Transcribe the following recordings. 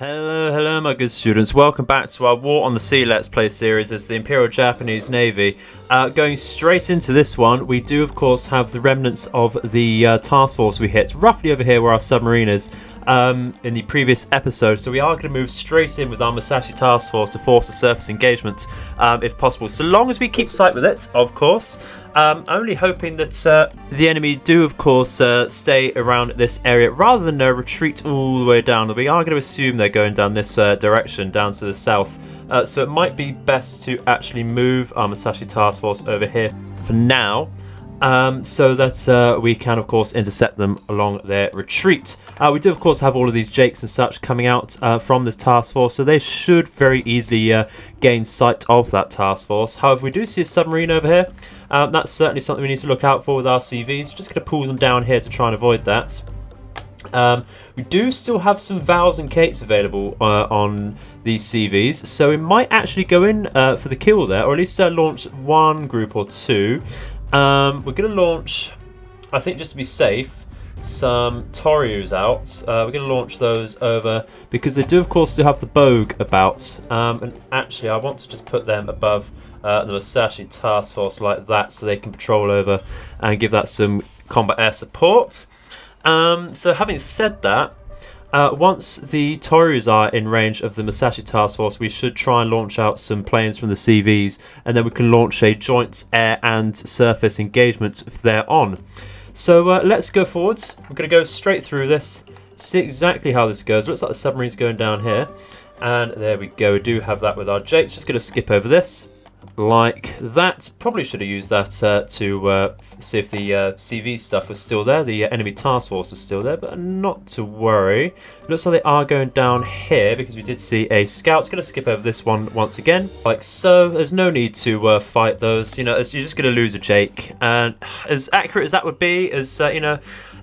Hello my good students, welcome back to our War on the Sea Let's Play series as the Imperial Japanese Navy. Going straight into this one, we do of course have the remnants of the task force we hit roughly over here where our submarine is in the previous episode, so we are going to move straight in with our Musashi task force to force a surface engagement if possible, so long as we keep sight with it, of course. Only hoping that the enemy do of course stay around this area rather than retreat all the way down. We are going to assume they're going down this direction, down to the south, so it might be best to actually move our Musashi task force over here for now, so that we can of course intercept them along their retreat. We do of course have all of these jakes and such coming out from this task force, so they should very easily gain sight of that task force. However, we do see a submarine over here. That's certainly something we need to look out for with our CVs. We're just going to pull them down here to try and avoid that. We do still have some Vals and Kates available on these CVs, so we might actually go in for the kill there, or at least launch one group or two. We're going to launch, I think just to be safe, some Toryus out. We're going to launch those over because they do of course still have the Bogue about, and actually I want to just put them above the Musashi task force like that so they can patrol over and give that some combat air support. So having said that, once the Toryus are in range of the Musashi task force, we should try and launch out some planes from the CVs, and then we can launch a joint air and surface engagement if they're on. So let's go forwards. We're going to go straight through this, see exactly how this goes. Looks like the submarine's going down here, and there we go. We do have that with our jakes. Just going to skip over this like that. Probably should have used that to see if the CV stuff was still there, the enemy task force was still there, but not to worry. Looks like they are going down here because we did see a scout. It's going to skip over this one once again, like so. There's no need to fight those, you know, you're just going to lose a jake, and as accurate as that would be, as you know,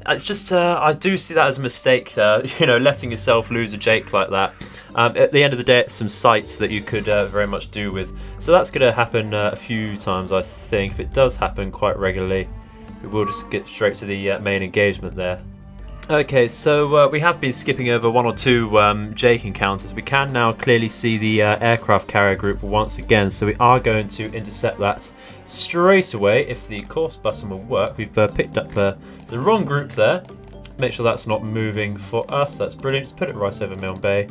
it's just I do see that as a mistake, you know, letting yourself lose a jake like that. At the end of the day, it's some sights that you could very much do with. So that's going to happen a few times, I think. If it does happen quite regularly, we will just get straight to the main engagement there. Okay, so we have been skipping over one or two Jake encounters. We can now clearly see the aircraft carrier group once again, so we are going to intercept that straight away if the course button will work. We've picked up the wrong group there. Make sure that's not moving for us. That's brilliant. Just put it right over Milne Bay.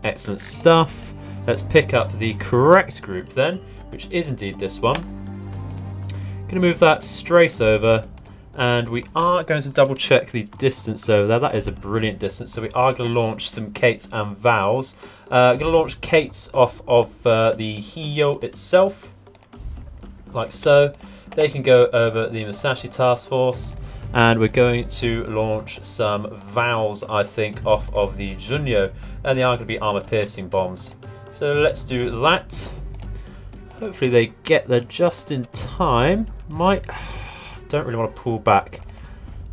Excellent stuff. Let's pick up the correct group then, which is indeed this one. Going to move that straight over, and we are going to double check the distance over there. That is a brilliant distance, so we are going to launch some Kates and Vals. Going to launch Kates off of the Hiyo itself, like so. They can go over the Musashi task force, and we're going to launch some Vals, I think, off of the Junyo, and they are going to be armor-piercing bombs. So let's do that. Hopefully they get there just in time. Don't really want to pull back,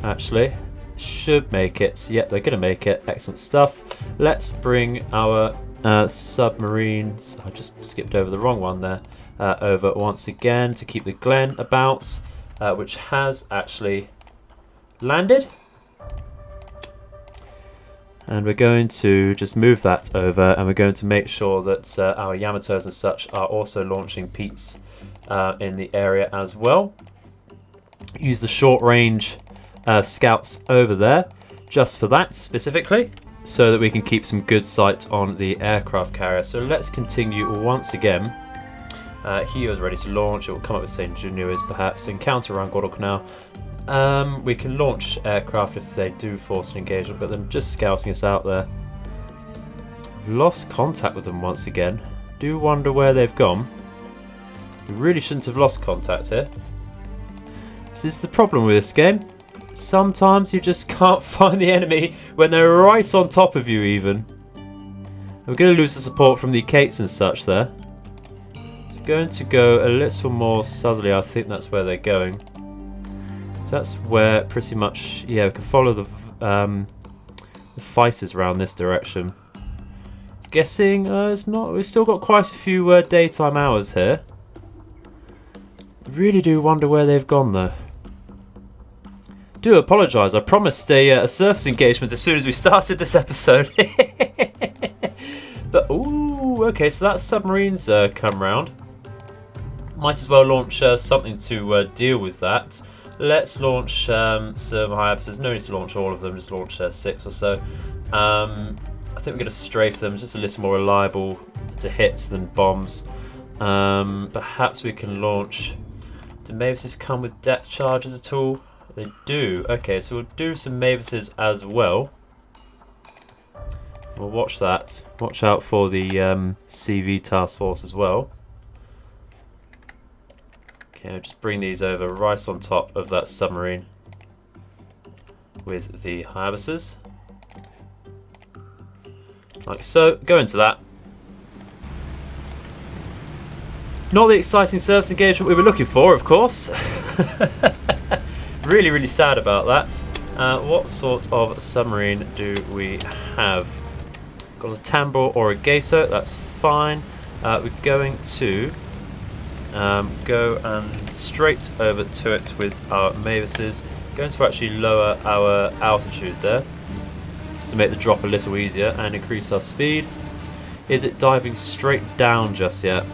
actually. Should make it. Yep, they're going to make it. Excellent stuff. Let's bring our submarines. I just skipped over the wrong one there. Over once again to keep the Glen about, which has actually landed. And we're going to just move that over, and we're going to make sure that our Yamatos and such are also launching Peats in the area as well. Use the short range scouts over there just for that specifically, so that we can keep some good sight on the aircraft carrier. So let's continue once again. Hiyo is ready to launch. It will come up with St. Junyo is perhaps encounter around Guadalcanal. We can launch aircraft if they do force an engagement, but they're just scouting us out there. We've lost contact with them once again. Do wonder where they've gone. We really shouldn't have lost contact here. This is the problem with this game. Sometimes you just can't find the enemy when they're right on top of you even. We're going to lose the support from the Kates and such there. Going to go a little more southerly. I think that's where they're going. So that's where pretty much, yeah, we can follow the fighters around this direction. Guessing it's not. We've still got quite a few daytime hours here. Really do wonder where they've gone though. Do apologise. I promised a surface engagement as soon as we started this episode. okay, so that submarine's come round. Might as well launch something to deal with that. Let's launch some Hyabuses. No need to launch all of them, just launch 6 or so. I think we're going to strafe them, just a little more reliable to hits than bombs. Perhaps we can launch... Do Mavises come with depth charges at all? They do. Okay, so we'll do some Mavises as well. We'll watch that. Watch out for the CV task force as well. Okay, I'll just bring these over right on top of that submarine with the Hyabuses. Like so. Go into that. Not the exciting service engagement we were looking for, of course. Really, really sad about that. What sort of submarine do we have? Got a Tambor or a Geisha, that's fine. We're going to go and straight over to it with our Mavises. Going to actually lower our altitude there, just to make the drop a little easier and increase our speed. Is it diving straight down just yet?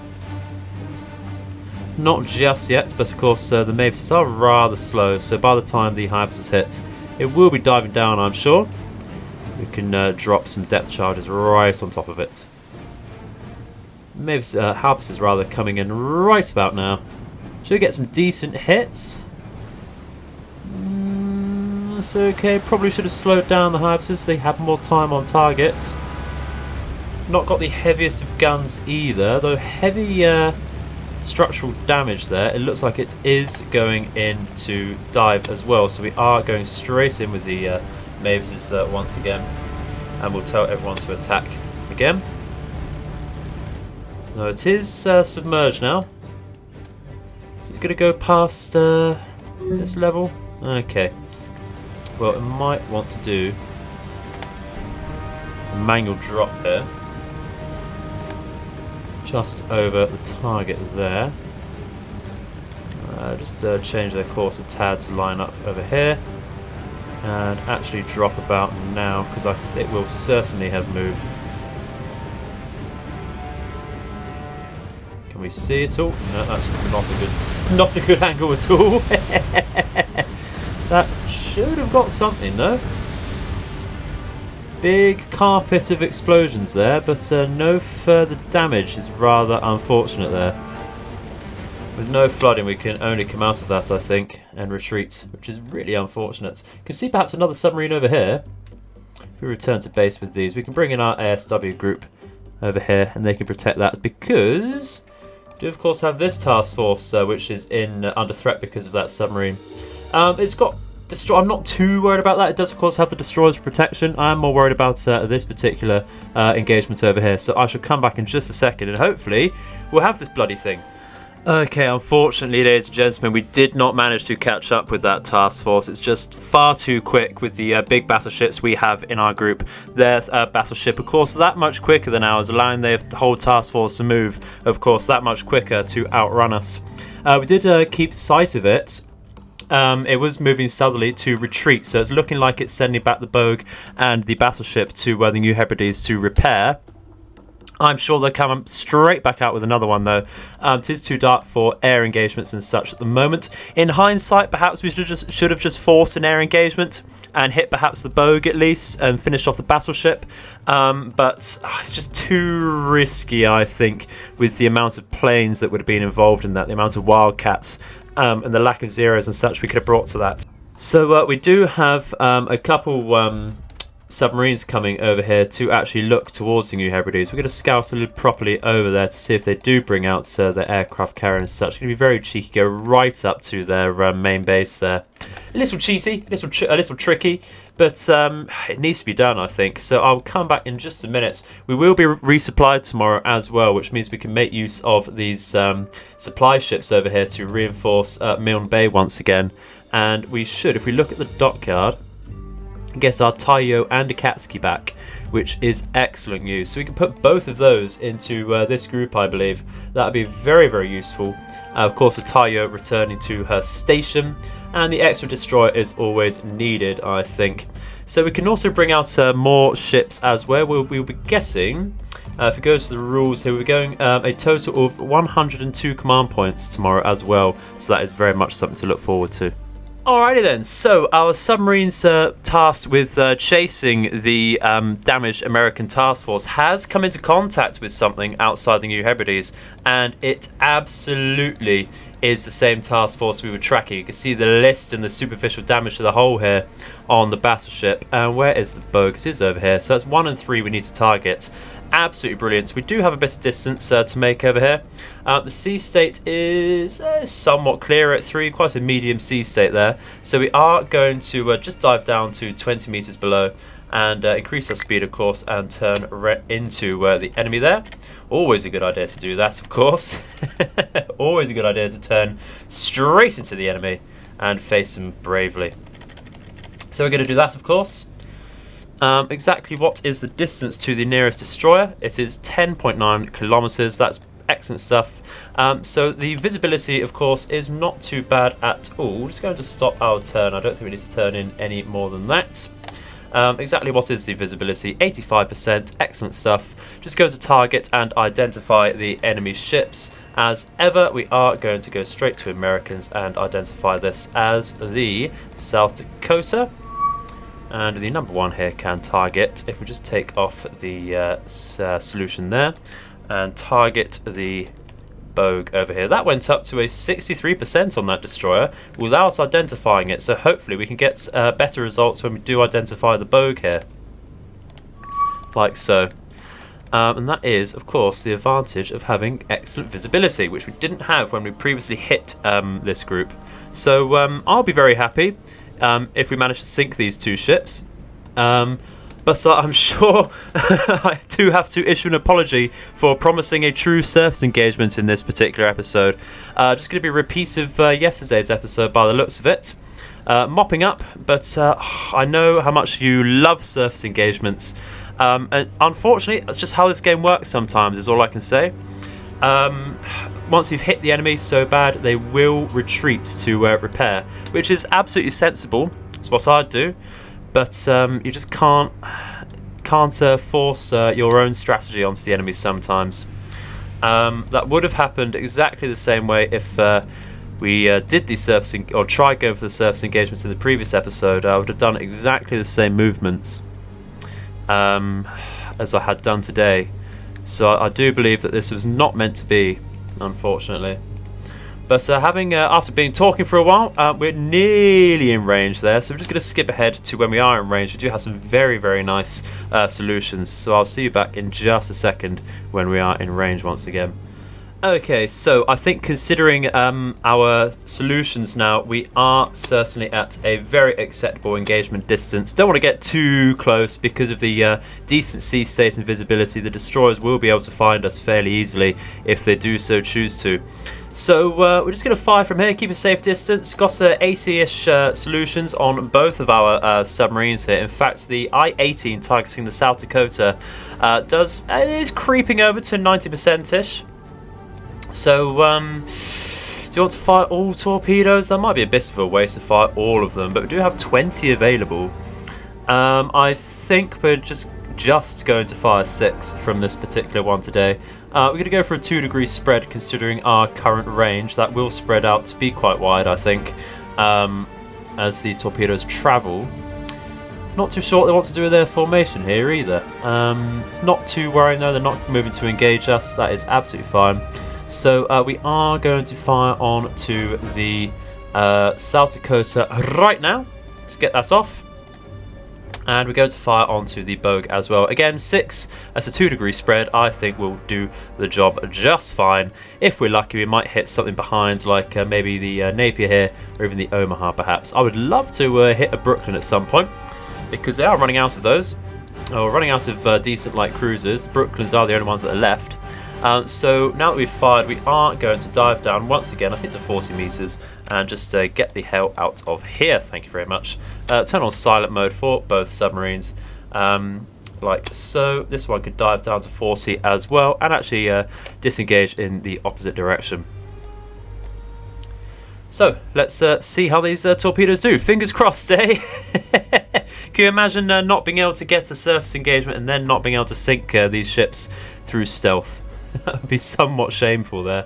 Not just yet, but of course the Mavises are rather slow, so by the time the Hyabuses hit, it will be diving down, I'm sure. We can drop some depth charges right on top of it. Hyabuses rather coming in right about now. Should we get some decent hits? That's okay, probably should have slowed down the Hyabuses, they had more time on target. Not got the heaviest of guns either, though heavy structural damage there. It looks like it is going in to dive as well, so we are going straight in with the Mavises once again, and we'll tell everyone to attack again. No, it is submerged now. Is it going to go past this level? Okay. Well, it might want to do a manual drop here. Just over the target there. Just change their course a tad to line up over here. And actually drop about now, because I think it will certainly have moved. Can we see it all? No, that's just not a good angle at all. That should have got something though. Big carpet of explosions there, but no further damage is rather unfortunate there. With no flooding, we can only come out of that, I think, and retreat, which is really unfortunate. You can see perhaps another submarine over here. If we return to base with these, we can bring in our ASW group over here, and they can protect that, because we do, of course, have this task force, which is under threat because of that submarine. It's got... I'm not too worried about that. It does, of course, have the destroyer's protection. I am more worried about this particular engagement over here. So I shall come back in just a second, and hopefully we'll have this bloody thing. Okay, unfortunately, ladies and gentlemen, we did not manage to catch up with that task force. It's just far too quick with the big battleships we have in our group. Their battleship, of course, that much quicker than ours, allowing the whole task force to move, of course, that much quicker to outrun us. We did keep sight of it. It was moving southerly to retreat, so it's looking like it's sending back the Bogue and the battleship to the New Hebrides to repair. I'm sure they'll come straight back out with another one though. It is too dark for air engagements and such at the moment. In hindsight, perhaps we should have just forced an air engagement and hit perhaps the Bogue at least and finish off the battleship. But it's just too risky, I think, with the amount of planes that would have been involved in that, the amount of Wildcats and the lack of Zeros and such we could have brought to that. So we do have a couple submarines coming over here to actually look towards the New Hebrides. We're going to scout a little properly over there to see if they do bring out their aircraft carrier and such. It's going to be very cheeky, go right up to their main base there. A little cheesy, a little tricky, but it needs to be done, I think. So I'll come back in just a minute. We will be resupplied tomorrow as well, which means we can make use of these supply ships over here to reinforce Milne Bay once again. And we should, if we look at the dockyard, get our Taiyo and Akatsuki back, which is excellent news. So we can put both of those into this group, I believe. That would be very, very useful. Of course, the Taiyo returning to her station, and the extra destroyer is always needed, I think. So we can also bring out more ships as well. We'll be guessing, if it goes to the rules here, we're going a total of 102 command points tomorrow as well. So that is very much something to look forward to. Alrighty then, so our submarine's tasked with chasing the damaged American task force has come into contact with something outside the New Hebrides, and it absolutely is the same task force we were tracking. You can see the list and the superficial damage to the hull here on the battleship. And where is the boat? It is over here. So that's 1 and 3 we need to target. Absolutely brilliant. We do have a bit of distance to make over here. The sea state is somewhat clear at 3, quite a medium sea state there. So we are going to just dive down to 20 meters below and increase our speed, of course, and turn into the enemy there. Always a good idea to do that, of course. Always a good idea to turn straight into the enemy and face them bravely. So we're going to do that, of course. Exactly what is the distance to the nearest destroyer? It is 10.9 kilometers. That's excellent stuff. So the visibility, of course, is not too bad at all. We're just going to stop our turn. I don't think we need to turn in any more than that. Exactly what is the visibility? 85%. Excellent stuff. Just go to target and identify the enemy ships. As ever, we are going to go straight to Americans and identify this as the South Dakota. And the number 1 here can target. If we just take off the solution there and target the Bogue over here. That went up to a 63% on that destroyer without identifying it. So hopefully we can get better results when we do identify the Bogue here. Like so. And that is, of course, the advantage of having excellent visibility, which we didn't have when we previously hit this group. So I'll be very happy if we manage to sink these 2 ships. But I'm sure I do have to issue an apology for promising a true surface engagement in this particular episode. Just going to be a repeat of yesterday's episode by the looks of it. Mopping up, but I know how much you love surface engagements. And unfortunately, that's just how this game works sometimes, is all I can say. Once you've hit the enemy so bad, they will retreat to repair, which is absolutely sensible. It's what I'd do. But you just can't force your own strategy onto the enemy sometimes. That would have happened exactly the same way if we did the surfacing or tried going for the surface engagements in the previous episode. I would have done exactly the same movements as I had done today. So I do believe that this was not meant to be, unfortunately. But after being talking for a while, we're nearly in range there. So we're just going to skip ahead to when we are in range. We do have some very, very nice solutions. So I'll see you back in just a second when we are in range once again. Okay, so I think considering our solutions now, we are certainly at a very acceptable engagement distance. Don't want to get too close because of the decent sea state and visibility. The destroyers will be able to find us fairly easily if they do so choose to. So we're just going to fire from here, keep a safe distance. Got 80-ish solutions on both of our submarines here. In fact, the I-18 targeting the South Dakota is creeping over to 90%-ish. So, do you want to fire all torpedoes? That might be a bit of a waste to fire all of them, but we do have 20 available. I think we're just going to fire 6 from this particular one today. We're going to go for a 2-degree spread considering our current range. That will spread out to be quite wide, I think, as the torpedoes travel. Not too sure what they want to do with their formation here either. It's not too worrying though, they're not moving to engage us. That is absolutely fine. So we are going to fire on to the South Dakota right now. Let's get that off. And we're going to fire onto the Bogue as well. Again, 6 as a 2-degree spread, I think will do the job just fine. If we're lucky, we might hit something behind, like maybe the Napier here, or even the Omaha perhaps. I would love to hit a Brooklyn at some point, because they are running out of those. Or running out of decent light cruisers. The Brooklyns are the only ones that are left. So now that we've fired, we are going to dive down once again, I think to 40 meters, and just get the hell out of here. Thank you very much. Turn on silent mode for both submarines, like so. This one could dive down to 40 as well, and actually disengage in the opposite direction. So let's see how these torpedoes do. Fingers crossed, eh? Can you imagine not being able to get a surface engagement and then not being able to sink these ships through stealth? That would be somewhat shameful there.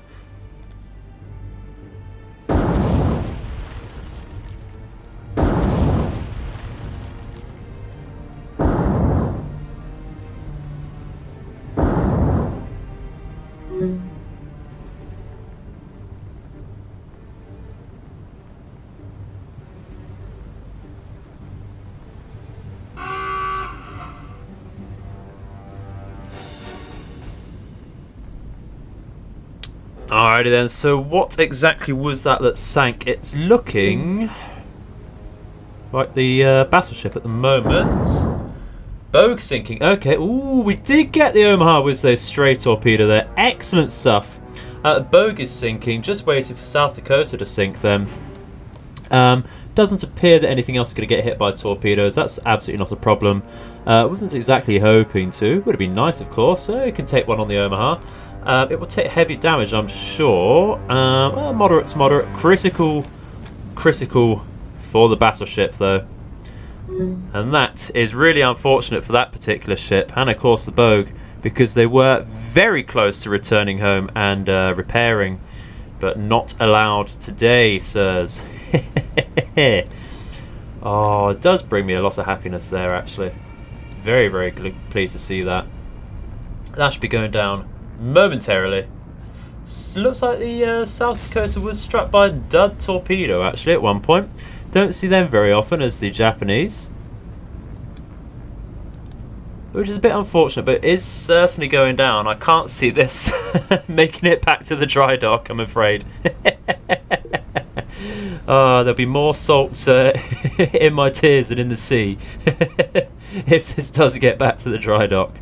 Alrighty then, so what exactly was that sank? It's looking like the battleship at the moment. Bogue sinking. Okay, ooh, we did get the Omaha with a stray torpedo there. Excellent stuff. Bogue is sinking, just waiting for South Dakota to sink then. Doesn't appear that anything else is going to get hit by torpedoes. That's absolutely not a problem. Wasn't exactly hoping to. Would have been nice, of course. You can take one on the Omaha. It will take heavy damage, I'm sure. Well, moderate to moderate. Critical for the battleship, though. And that is really unfortunate for that particular ship, and of course the Bogue, because they were very close to returning home and repairing, but not allowed today, sirs. Oh, it does bring me a lot of happiness there, actually. Very, very pleased to see that. That should be going down momentarily. Looks like the South Dakota was struck by a dud torpedo, actually, at one point. Don't see them very often as the Japanese, which is a bit unfortunate, but it is certainly going down. I can't see this making it back to the dry dock, I'm afraid. There'll be more salt in my tears than in the sea if this does get back to the dry dock.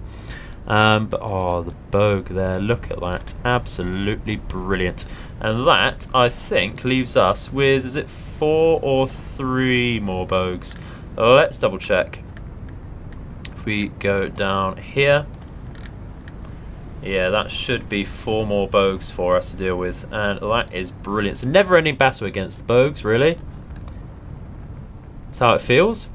But the Bogue there, look at that, absolutely brilliant. And that, I think, leaves us with, is it 4 or 3 more Bogues? Let's double check. If we go down here, yeah, that should be 4 more Bogues for us to deal with, and that is brilliant. It's a never-ending battle against the Bogues, really. That's how it feels.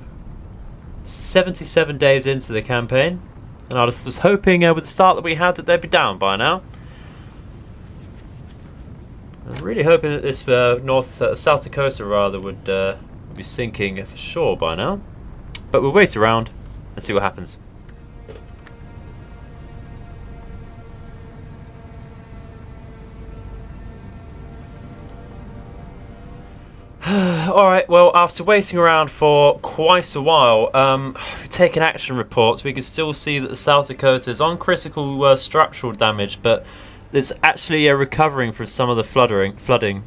77 days into the campaign. And I was hoping with the start that we had that they'd be down by now. I'm really hoping that this South Dakota rather would be sinking for sure by now. But we'll wait around and see what happens. Alright, well, after waiting around for quite a while, we've taken action reports. We can still see that the South Dakota is on critical structural damage, but it's actually recovering from some of the flooding.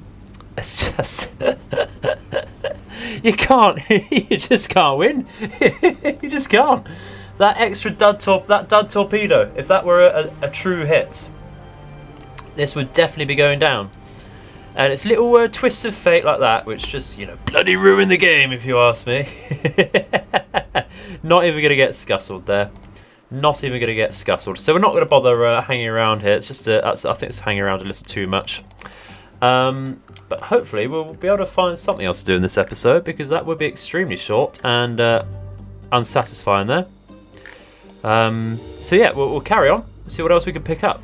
It's just... you just can't win. You just can't. That extra dud torpedo, if that were a true hit, this would definitely be going down. And it's little twists of fate like that, which just, bloody ruin the game, if you ask me. Not even going to get scuttled there. Not even going to get scuttled. So we're not going to bother hanging around here. It's just, I think it's hanging around a little too much. But hopefully we'll be able to find something else to do in this episode, because that would be extremely short and unsatisfying there. So yeah, we'll carry on. See what else we can pick up.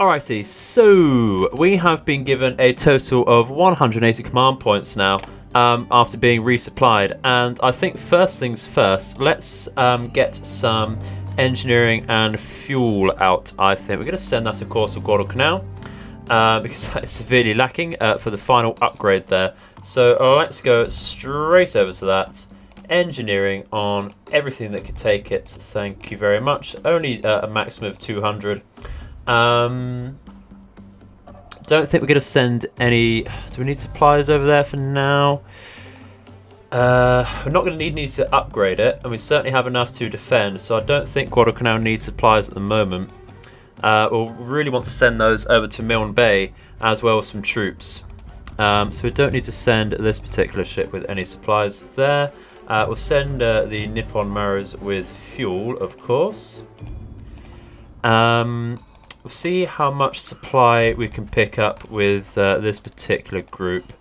Alrighty, so we have been given a total of 180 command points now after being resupplied, and I think first things first, let's get some engineering and fuel out. I think we're going to send that, of course, to Guadalcanal because that is severely lacking for the final upgrade there. So let's go straight over to that. Engineering on everything that could take it. Thank you very much. Only a maximum of 200. Don't think we're going to send any... Do we need supplies over there for now? We're not going to need to upgrade it, and we certainly have enough to defend, so I don't think Guadalcanal needs supplies at the moment. We'll really want to send those over to Milne Bay, as well as some troops. So we don't need to send this particular ship with any supplies there. We'll send the Nippon Maras with fuel, of course. We'll see how much supply we can pick up with this particular group.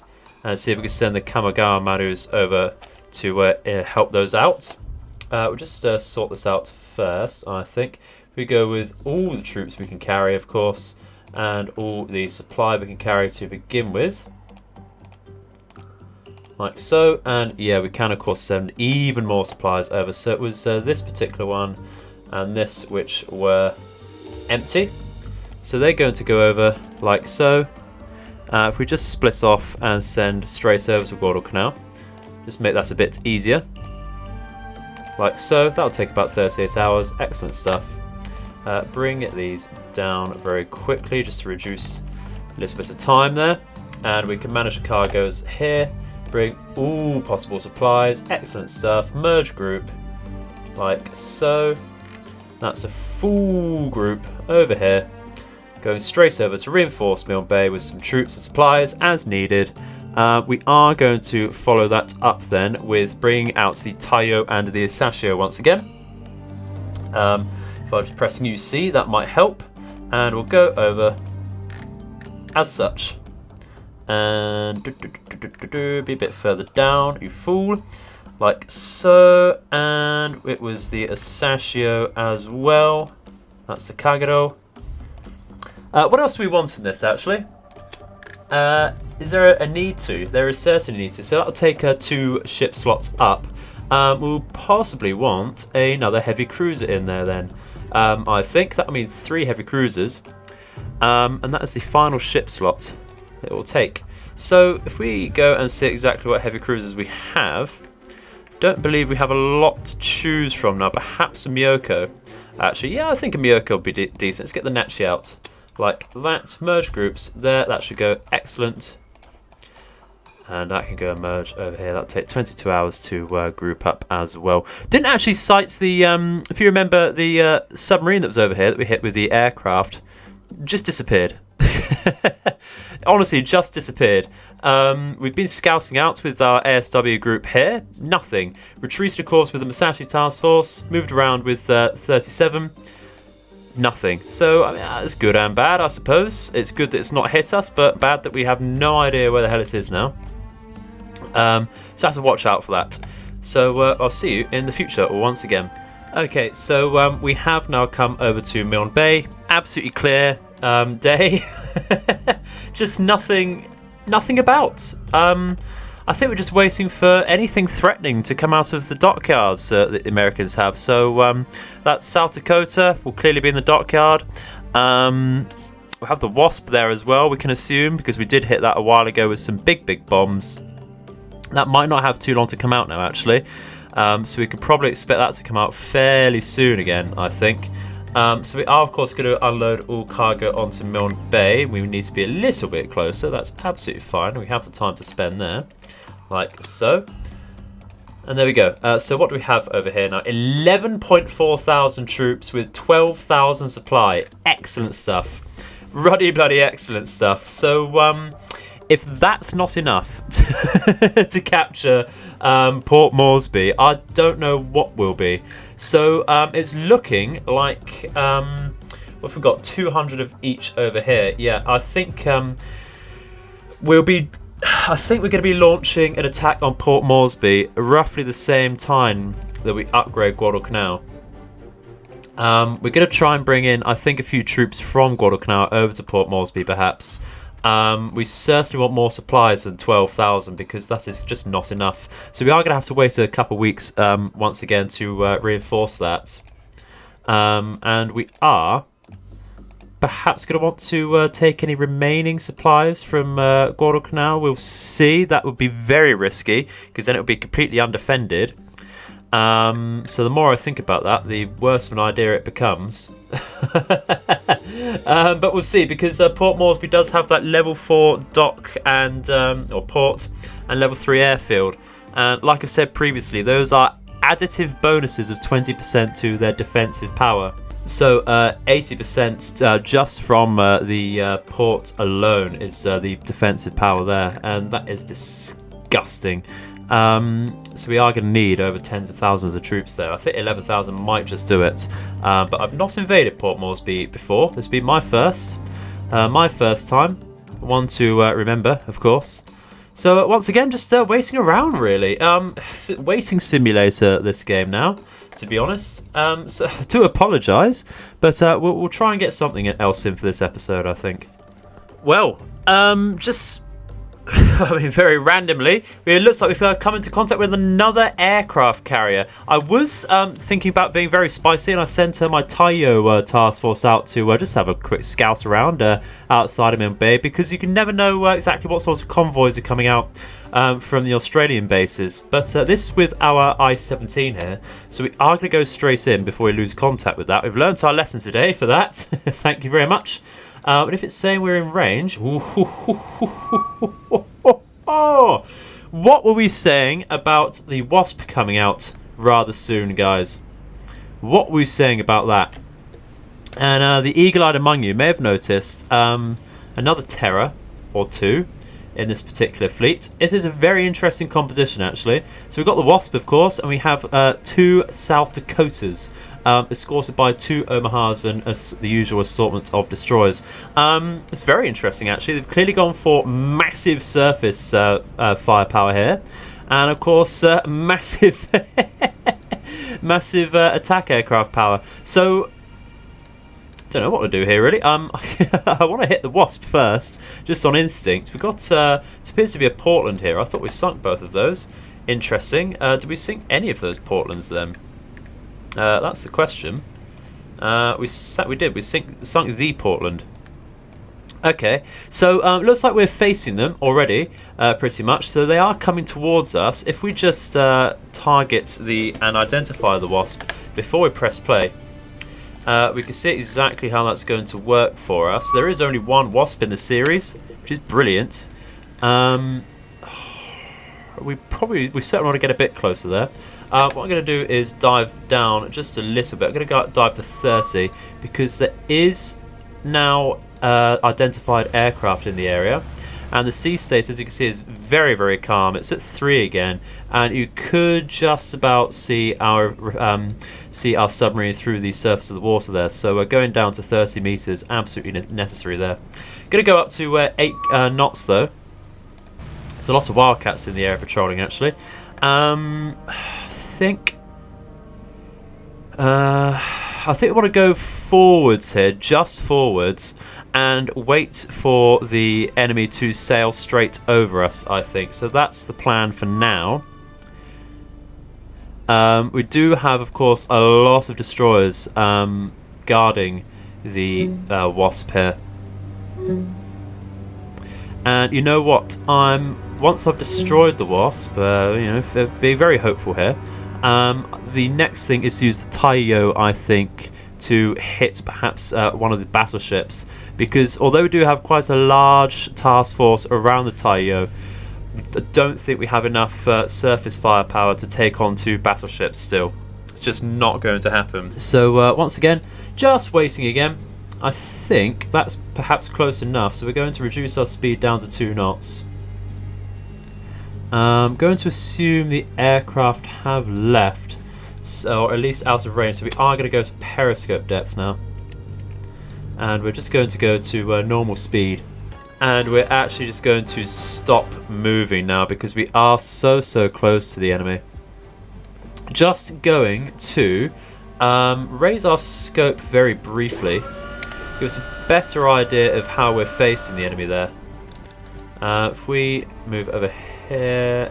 and see if we can send the Kamigawa Marus over to help those out. We'll just sort this out first, I think. If we go with all the troops we can carry, of course, and all the supply we can carry to begin with. Like so, and yeah, we can of course send even more supplies over. So it was this particular one and this which were empty. So they're going to go over like so. If we just split off and send straight over to Guadalcanal, just make that a bit easier. Like so, that'll take about 38 hours, excellent stuff. Bring these down very quickly just to reduce a little bit of time there. And we can manage the cargoes here. Bring all possible supplies, excellent stuff. Merge group, like so. That's a full group over here, going straight over to reinforce Milne Bay with some troops and supplies as needed. We are going to follow that up then with bringing out the Tayo and the Asashio once again. If I just press New C, that might help, and we'll go over as such. And be a bit further down, you fool, like so. And it was the Asashio as well. That's the Kagero. What else do we want in this actually? Is there a need to? There is certainly a need to. So that'll take 2 ship slots up. We'll possibly want another heavy cruiser in there then. I think that'll mean 3 heavy cruisers. And that is the final ship slot it will take. So if we go and see exactly what heavy cruisers we have, don't believe we have a lot to choose from now. Perhaps a Myoko. Actually, yeah, I think a Myoko will be decent. Let's get the Nachi out. Like that. Merge groups there. That should go excellent. And that can go and merge over here. That'll take 22 hours to group up as well. Didn't actually sight the, if you remember, the submarine that was over here that we hit with the aircraft. Just disappeared. Honestly, just disappeared. We've been scouting out with our ASW group here. Nothing. Retreated, of course, with the Musashi Task Force. Moved around with 37. Nothing. So, I mean, that's good and bad, I suppose. It's good that it's not hit us, but bad that we have no idea where the hell it is now. So I have to watch out for that. So I'll see you in the future once again. Okay, so we have now come over to Milne Bay. Absolutely clear day. Just nothing about. I think we're just waiting for anything threatening to come out of the dockyards that the Americans have. So that South Dakota will clearly be in the dockyard. We'll have the Wasp there as well, we can assume, because we did hit that a while ago with some big bombs. That might not have too long to come out now, actually. So we can probably expect that to come out fairly soon again, I think. So we are, of course, going to unload all cargo onto Milne Bay. We need to be a little bit closer. That's absolutely fine. We have the time to spend there, like so. And there we go. So what do we have over here now? 11.4 thousand troops with 12,000 supply. Excellent stuff. Ruddy bloody excellent stuff. So if that's not enough to capture Port Moresby, I don't know what will be. So it's looking like we've got 200 of each over here. Yeah, I think we're going to be launching an attack on Port Moresby roughly the same time that we upgrade Guadalcanal. We're going to try and bring in, I think, a few troops from Guadalcanal over to Port Moresby, perhaps. We certainly want more supplies than 12,000 because that is just not enough. So we are going to have to wait a couple of weeks once again to reinforce that. And we are perhaps going to want to take any remaining supplies from Guadalcanal. We'll see. That would be very risky because then it would be completely undefended. So the more I think about that, the worse of an idea it becomes. But we'll see, because Port Moresby does have that level 4 dock and or port and level 3 airfield, and like I said previously, those are additive bonuses of 20% to their defensive power. So 80% just from the port alone is the defensive power there, and that is disgusting. So we are going to need over tens of thousands of troops there. I think 11,000 might just do it. But I've not invaded Port Moresby before. This will be my first time. One to remember, of course. So once again, just waiting around really. Waiting simulator this game now, to be honest. So I do apologise, but we'll try and get something else in for this episode, I think. Well, just I mean, very randomly, it looks like we've come into contact with another aircraft carrier. I was thinking about being very spicy, and I sent my Taiyo task force out to just have a quick scout around outside of Mill Bay, because you can never know exactly what sorts of convoys are coming out from the Australian bases. But this is with our I-17 here, so we are going to go straight in before we lose contact with that. We've learnt our lesson today for that. Thank you very much. But if it's saying we're in range, what were we saying about the Wasp coming out rather soon, guys? What were we saying about that? And the eagle-eyed among you may have noticed another Terror or two in this particular fleet. It is a very interesting composition, actually. So we've got the Wasp, of course, and we have two South Dakotas, escorted by two Omahas and the usual assortment of destroyers. It's very interesting, actually. They've clearly gone for massive surface firepower here, and of course massive massive attack aircraft power. So don't know what to do here really. I want to hit the Wasp first, just on instinct. We've got it appears to be a Portland here. I thought we sunk both of those. Interesting. Did we sink any of those Portlands then? That's the question. We did. We sunk the Portland. Okay, so looks like we're facing them already, pretty much. So they are coming towards us. If we just target and identify the Wasp before we press play, we can see exactly how that's going to work for us. There is only one Wasp in the series, which is brilliant. We certainly want to get a bit closer there. What I'm going to do is dive down just a little bit. I'm going to dive to 30 because there is now identified aircraft in the area, and the sea state, as you can see, is very, very calm. It's at 3 again, and you could just about see our submarine through the surface of the water there. So we're going down to 30 meters, absolutely necessary there. Going to go up to 8 knots though. There's a lot of wildcats in the area patrolling, actually. I think we want to go forwards here, just forwards, and wait for the enemy to sail straight over us, I think. So that's the plan for now. We do have, of course, a lot of destroyers guarding the Wasp here. And you know what? Once I've destroyed the Wasp, being very hopeful here, the next thing is to use the Taiyo, I think, to hit perhaps one of the battleships, because although we do have quite a large task force around the Taiyo, I don't think we have enough surface firepower to take on 2 battleships still. It's just not going to happen. So once again, just waiting again. I think that's perhaps close enough, so we're going to reduce our speed down to 2 knots. I'm going to assume the aircraft have left, so, or at least out of range, so we are going to go to periscope depth now. And we're just going to go to normal speed. And we're actually just going to stop moving now because we are so close to the enemy. Just going to raise our scope very briefly. Give us a better idea of how we're facing the enemy there. If we move over here,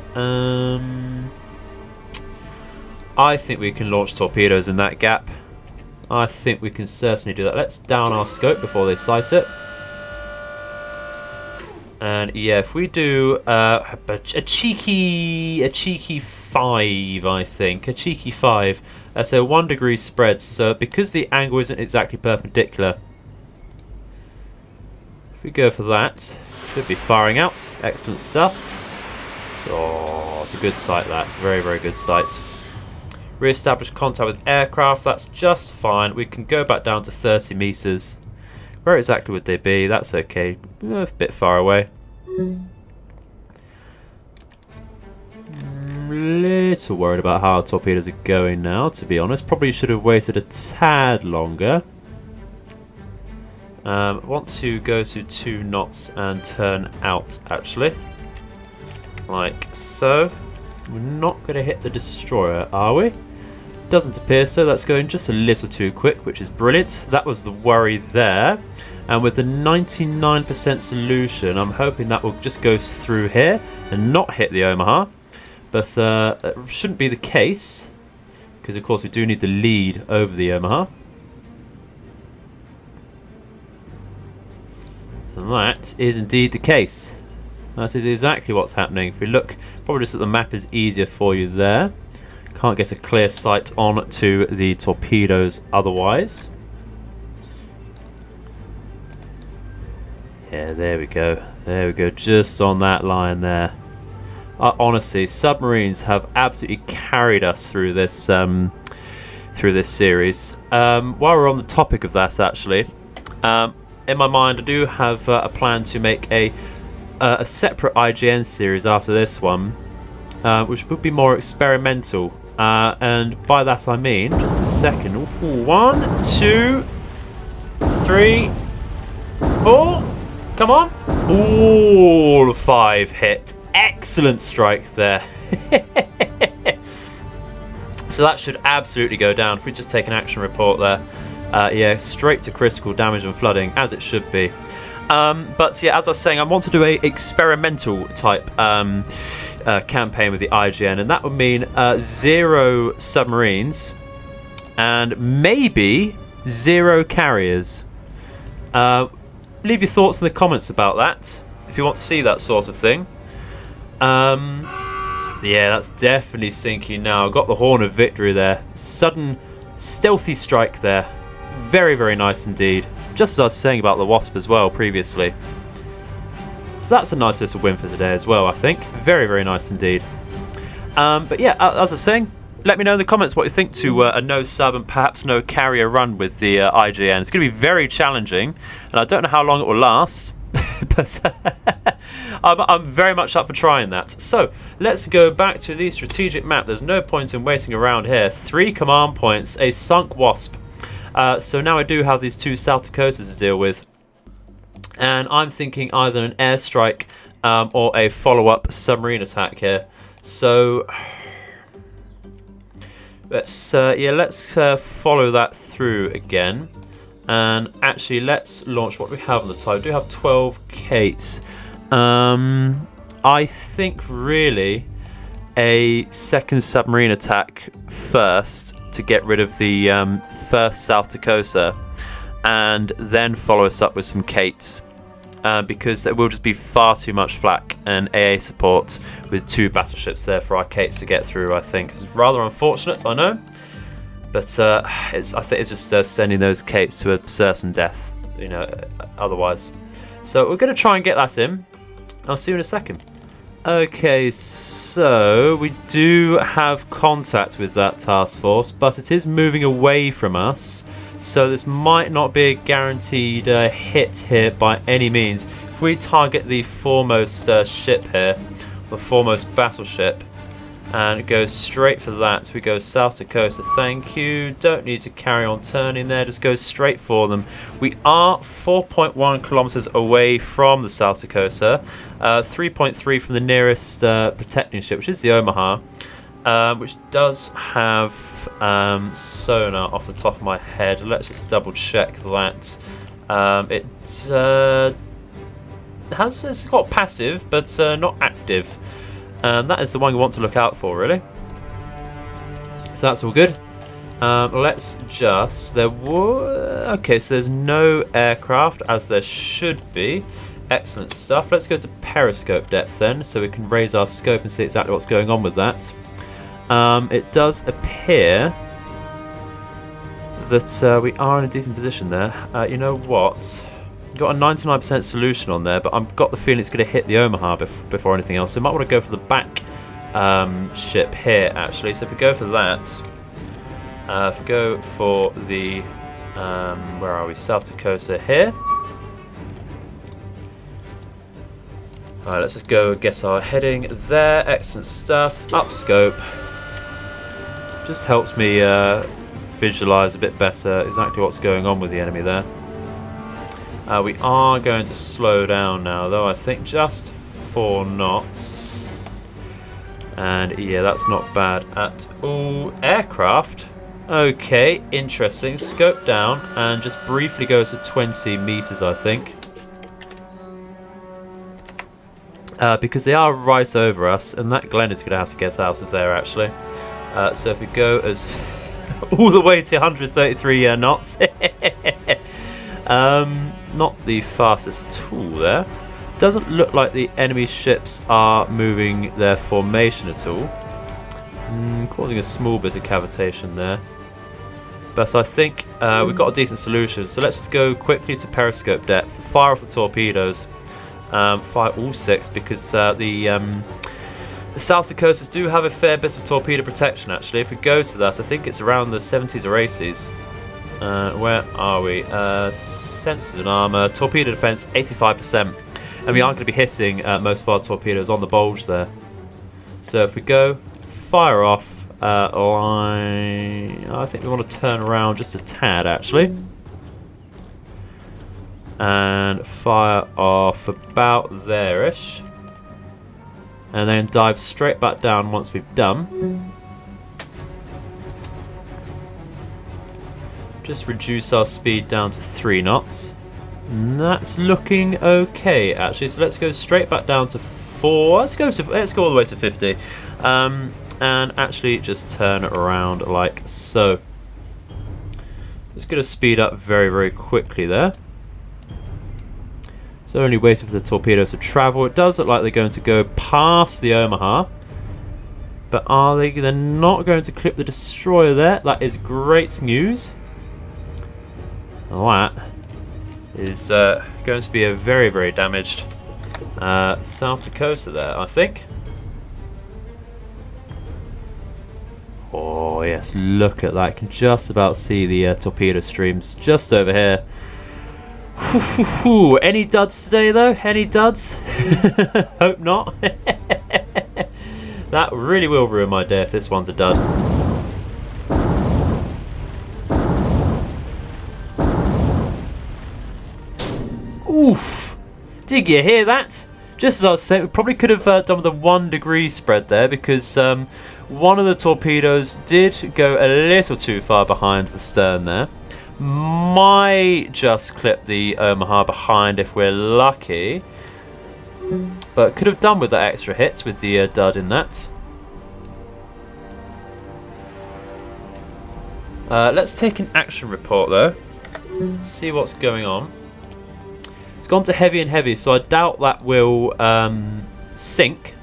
I think we can launch torpedoes in that gap. I think we can certainly do that. Let's down our scope before they sight it. And yeah, if we do a cheeky 5, I think, a cheeky 5. That's a 1 degree spread. So because the angle isn't exactly perpendicular, if we go for that, should be firing out. Excellent stuff. Oh, it's a good sight. That's a very good sight. Re-establish contact with aircraft. That's just fine. We can go back down to 30 meters. Where exactly would they be? That's okay. A bit far away. Little worried about how our torpedoes are going now, to be honest. Probably should have waited a tad longer. Want to go to 2 knots and turn out, actually. like so. We're not going to hit the destroyer, are we? Doesn't appear so. That's going just a little too quick, which is brilliant. That was the worry there. And with the 99% solution, I'm hoping that will just go through here and not hit the Omaha. But that shouldn't be the case, because of course we do need the lead over the Omaha. And that is indeed the case. That is exactly what's happening. If we look, probably just at the map is easier for you there. Can't get a clear sight on to the torpedoes otherwise. Yeah, there we go. There we go. Just on that line there. Honestly, submarines have absolutely carried us through this series. While we're on the topic of that, actually, in my mind, I do have a plan to make a separate IJN series after this one, which would be more experimental. And by that I mean, just a second. Ooh, 1, 2, 3, 4. Come on. All 5 hit. Excellent strike there. So that should absolutely go down. If we just take an action report there. Yeah, straight to critical damage and flooding, as it should be. But yeah, as I was saying, I want to do a experimental type campaign with the IJN, and that would mean 0 submarines and maybe 0 carriers. Leave your thoughts in the comments about that if you want to see that sort of thing. Yeah, that's definitely sinking now. Got the Horn of Victory there. Sudden stealthy strike there. Very, very nice indeed. Just as I was saying about the Wasp as well previously. So that's a nice little win for today as well, I think. Very, very nice indeed. But yeah, as I was saying, let me know in the comments what you think to a no sub and perhaps no carrier run with the IJN. It's going to be very challenging, and I don't know how long it will last, but I'm very much up for trying that. So let's go back to the strategic map. There's no point in waiting around here. 3 command points, a sunk Wasp. So now I do have these 2 South Dakotas to deal with, and I'm thinking either an airstrike or a follow-up submarine attack here. So let's follow that through again, and actually let's launch what we have on the time. We do have 12 Kates. I think really a second submarine attack first to get rid of the first South Dakota, and then follow us up with some Kates, because there will just be far too much flak and AA support with 2 battleships there for our Kates to get through. I think it's rather unfortunate, I know, but I think it's just sending those Kates to a certain death, you know, otherwise. So we're going to try and get that in. I'll see you in a second. Okay, so we do have contact with that task force, but it is moving away from us, so this might not be a guaranteed hit here by any means. If we target the foremost ship here, the foremost battleship, and go straight for that, we go South Dakota, thank you. Don't need to carry on turning there, just go straight for them. We are 4.1 kilometers away from the South Dakota, 3.3 from the nearest protecting ship, which is the Omaha, which does have sonar off the top of my head. Let's just double check that. It's got passive, but not active. And that is the one we want to look out for, really. So that's all good. Let's just... Okay, so there's no aircraft, as there should be. Excellent stuff. Let's go to periscope depth then, so we can raise our scope and see exactly what's going on with that. It does appear that we are in a decent position there. You know what? Got a 99% solution on there, but I've got the feeling it's going to hit the Omaha before anything else. So I might want to go for the back ship here, actually. So if we go for that, if we go for the, where are we, South Dakota here. Alright, let's just go get our heading there. Excellent stuff. Up scope. Just helps me visualise a bit better exactly what's going on with the enemy there. We are going to slow down now, though, I think just 4 knots. And yeah, that's not bad at all. Aircraft. Okay, interesting. Scope down and just briefly goes to 20 meters, I think. Because they are right over us, and that Glen is going to have to get out of there, actually. So if we go as all the way to 133 knots. Not the fastest at all there. Doesn't look like the enemy ships are moving their formation at all. Causing a small bit of cavitation there. But I think we've got a decent solution. So let's just go quickly to periscope depth. Fire off the torpedoes. Fire all 6 because the South Dakotas do have a fair bit of torpedo protection actually. If we go to that, I think it's around the 70s or 80s. Where are we? Sensors and armour. Torpedo defence, 85%. And we are going to be hitting most of our torpedoes on the bulge there. So if we go, fire off line... I think we want to turn around just a tad actually. And fire off about there-ish. And then dive straight back down once we've done. Just reduce our speed down to 3 knots. And that's looking okay actually. So let's go straight back down to 4. Let's go all the way to 50. And actually just turn it around like so. Just going to speed up very, very quickly there. So only waiting for the torpedoes to travel. It does look like they're going to go past the Omaha. But are they? They're not going to clip the destroyer there. That is great news. That is going to be a very, very damaged South Dakota there, I think. Oh yes, look at that. I can just about see the torpedo streams just over here. Any duds today though? Any duds? Hope not. That really will ruin my day if this one's a dud. Oof! Did you hear that? Just as I was saying, we probably could have done with a 1 degree spread there because one of the torpedoes did go a little too far behind the stern there. Might just clip the Omaha behind if we're lucky. But could have done with that extra hit with the dud in that. Let's take an action report though. See what's going on. It's gone to heavy and heavy, so I doubt that will sink.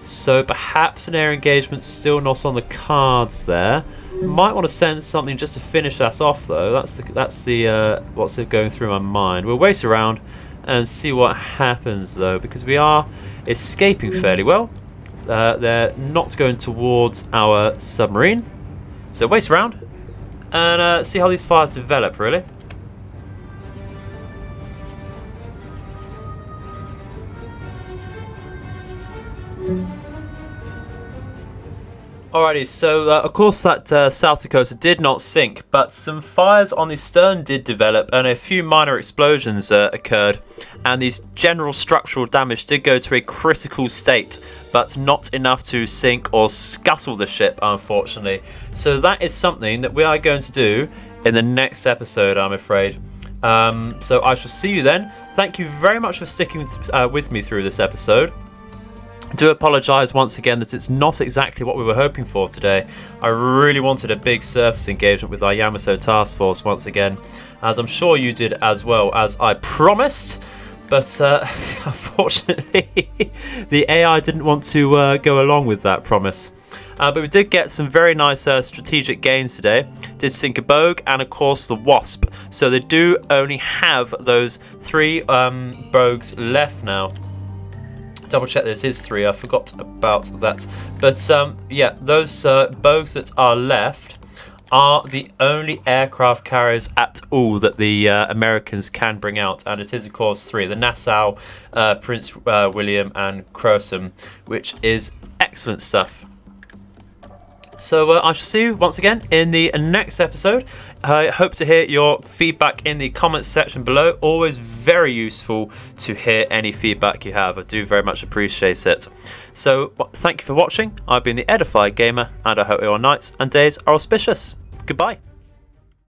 So perhaps an air engagement still not on the cards there. Might want to send something just to finish that off though. That's the what's going through my mind. We'll wait around and see what happens though, because we are escaping fairly well. They're not going towards our submarine. So wait around and see how these fires develop really. Alrighty, so of course that South Dakota did not sink, but some fires on the stern did develop and a few minor explosions occurred, and these general structural damage did go to a critical state, but not enough to sink or scuttle the ship, unfortunately. So that is something that we are going to do in the next episode, I'm afraid. So I shall see you then. Thank you very much for sticking with me through this episode. I do apologise once again that it's not exactly what we were hoping for today. I really wanted a big surface engagement with our Yamato task force once again, as I'm sure you did as well, as I promised. But unfortunately, the AI didn't want to go along with that promise. But we did get some very nice strategic gains today. Did sink a Bogue and of course the Wasp. So they do only have those 3 Bogues left now. Double check this is 3, I forgot about that. But yeah, those Bogues that are left are the only aircraft carriers at all that the Americans can bring out, and it is of course 3, the Nassau, Prince William and Crowson, which is excellent stuff. So I shall see you once again in the next episode. I hope to hear your feedback in the comments section below. Always very useful to hear any feedback you have. I do very much appreciate it. So thank you for watching. I've been the Edified Gamer, and I hope your nights and days are auspicious. Goodbye.